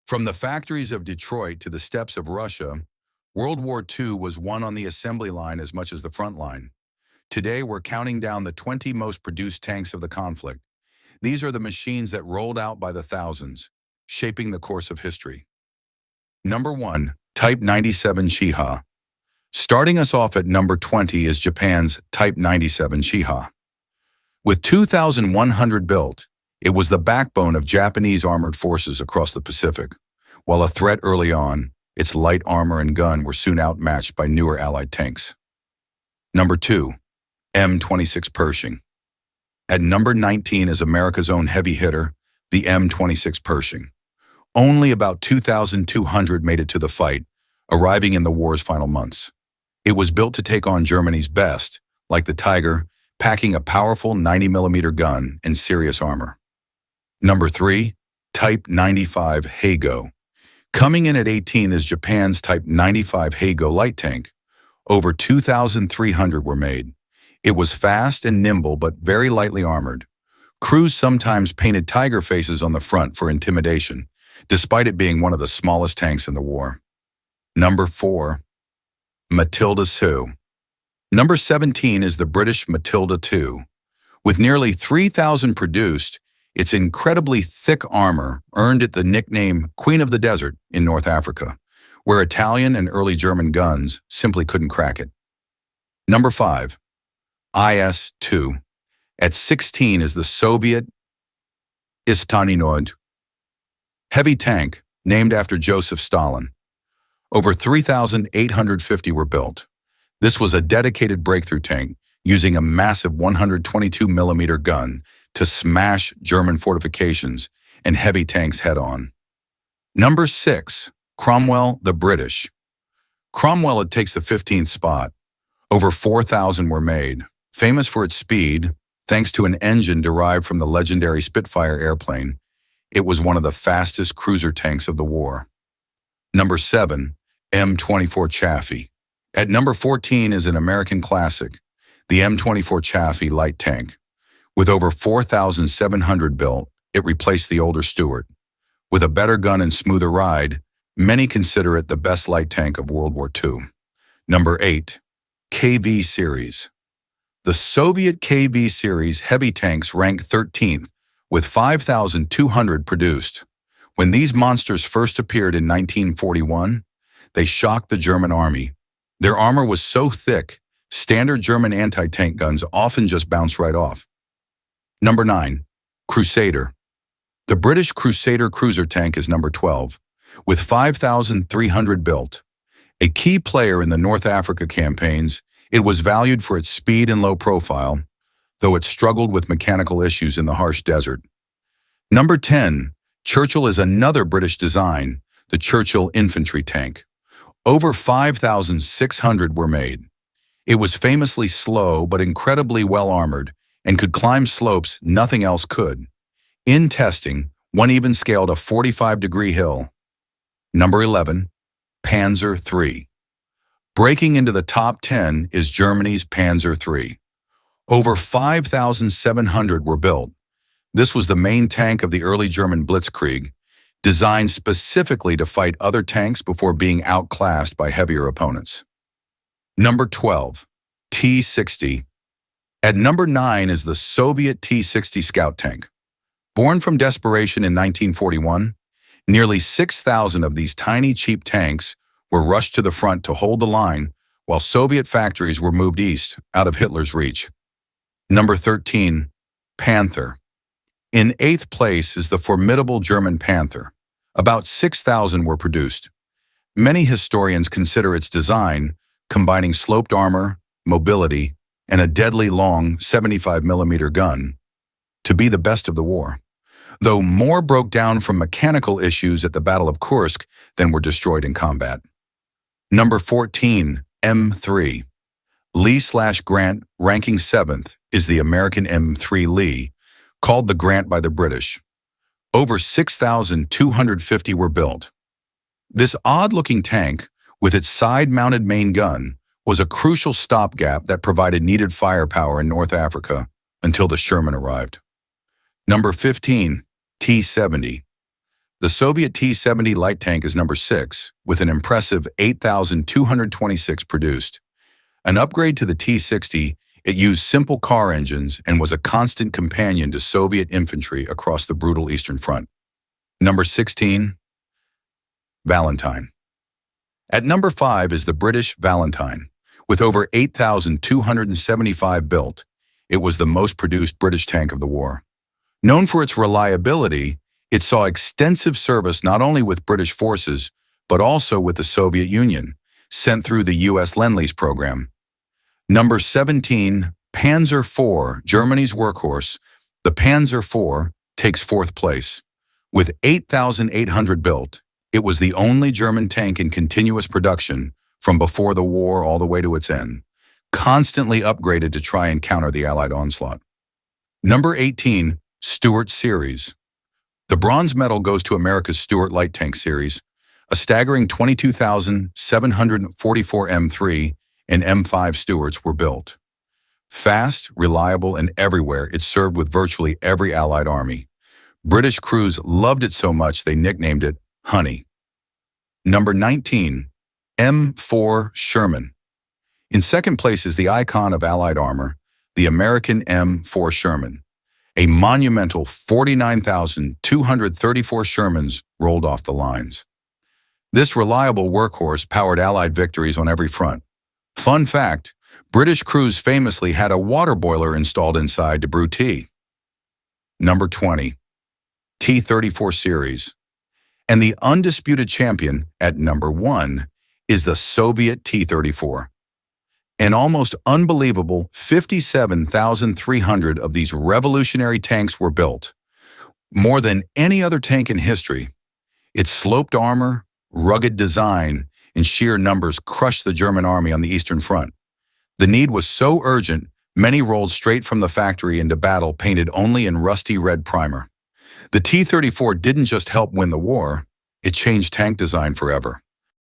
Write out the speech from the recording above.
From the factories of Detroit to the steppes of Russia, World War II was won on the assembly line as much as the front line. Today, we're counting down the 20 most produced tanks of the conflict. These are the machines that rolled out by the thousands, shaping the course of history. Number 1. Type 97 Chaffee. Starting us off at number 20 is Japan's Type 97 Chaffee. With 2,100 built, it was the backbone of Japanese armored forces across the Pacific. While a threat early on, its light armor and gun were soon outmatched by newer Allied tanks. Number 2. M26 Pershing. At number 19 is America's own heavy hitter, the M26 Pershing. Only about 2,200 made it to the fight, arriving in the war's final months. It was built to take on Germany's best, like the Tiger, packing a powerful 90mm gun and serious armor. Number 3. Type 95 Heigo. Coming in at 18 is Japan's Type 95 Heigo light tank. Over 2,300 were made. It was fast and nimble but very lightly armored. Crews sometimes painted tiger faces on the front for intimidation, despite it being one of the smallest tanks in the war. Number 4. Matilda II. Number 17 is the British Matilda II. With nearly 3,000 produced, its incredibly thick armor earned it the nickname Queen of the Desert in North Africa, where Italian and early German guns simply couldn't crack it. Number 5. IS-2. At 16 is the Soviet Istaninoid heavy tank, named after Joseph Stalin. Over 3,850 were built. This was a dedicated breakthrough tank using a massive 122mm gun to smash German fortifications and heavy tanks head-on. Number 6. Cromwell, the British. Cromwell takes the 15th spot. Over 4,000 were made. Famous for its speed, thanks to an engine derived from the legendary Spitfire airplane, it was one of the fastest cruiser tanks of the war. Number 7. M24 Chaffee. At number 14 is an American classic, the M24 Chaffee light tank. With over 4,700 built, it replaced the older Stuart. With a better gun and smoother ride, many consider it the best light tank of World War II. Number 8. KV Series. The Soviet KV series heavy tanks ranked 13th, with 5,200 produced. When these monsters first appeared in 1941, they shocked the German army. Their armor was so thick, standard German anti-tank guns often just bounced right off. Number 9. Crusader. The British Crusader cruiser tank is number 12, with 5,300 built. A key player in the North Africa campaigns, it was valued for its speed and low profile, though it struggled with mechanical issues in the harsh desert. Number 10. Churchill is another British design, the Churchill infantry tank. Over 5,600 were made. It was famously slow but incredibly well-armored and could climb slopes nothing else could. In testing, one even scaled a 45-degree hill. Number 11. Panzer III. Breaking into the top 10 is Germany's Panzer III. Over 5,700 were built. This was the main tank of the early German Blitzkrieg, designed specifically to fight other tanks before being outclassed by heavier opponents. Number 12. T-60. At number 9 is the Soviet T-60 scout tank. Born from desperation in 1941, nearly 6,000 of these tiny, cheap tanks were rushed to the front to hold the line while Soviet factories were moved east, out of Hitler's reach. Number 13. Panther. In 8th place is the formidable German Panther. About 6,000 were produced. Many historians consider its design, combining sloped armor, mobility, and a deadly long 75mm gun, to be the best of the war. Though more broke down from mechanical issues at the Battle of Kursk than were destroyed in combat. Number 14. M3. Lee/Grant, ranking 7th, is the American M3 Lee, called the Grant by the British. Over 6,250 were built. This odd-looking tank, with its side-mounted main gun, was a crucial stopgap that provided needed firepower in North Africa until the Sherman arrived. Number 15. T-70. The Soviet T-70 light tank is number 6, with an impressive 8,226 produced. An upgrade to the T-60, it used simple car engines and was a constant companion to Soviet infantry across the brutal Eastern Front. Number 16. Valentine. At number 5 is the British Valentine. With over 8,275 built, it was the most produced British tank of the war. Known for its reliability, it saw extensive service not only with British forces, but also with the Soviet Union, sent through the U.S. Lend-Lease program. Number 17, Panzer IV, Germany's workhorse. The Panzer IV takes 4th place. With 8,800 built, it was the only German tank in continuous production from before the war all the way to its end, constantly upgraded to try and counter the Allied onslaught. Number 18, Stuart Series. The bronze medal goes to America's Stuart Light Tank Series. A staggering 22,744 M3 and M5 Stuarts were built. Fast, reliable, and everywhere, it served with virtually every Allied army. British crews loved it so much they nicknamed it Honey. Number 19, M4 Sherman. In second place is the icon of Allied armor, the American M4 Sherman. A monumental 49,234 Shermans rolled off the lines. This reliable workhorse powered Allied victories on every front. Fun fact, British crews famously had a water boiler installed inside to brew tea. Number 20, T-34 Series. And the undisputed champion at number 1 is the Soviet T-34. An almost unbelievable 57,300 of these revolutionary tanks were built. More than any other tank in history, its sloped armor, rugged design, and sheer numbers crushed the German army on the Eastern Front. The need was so urgent, many rolled straight from the factory into battle painted only in rusty red primer. The T-34 didn't just help win the war, it changed tank design forever.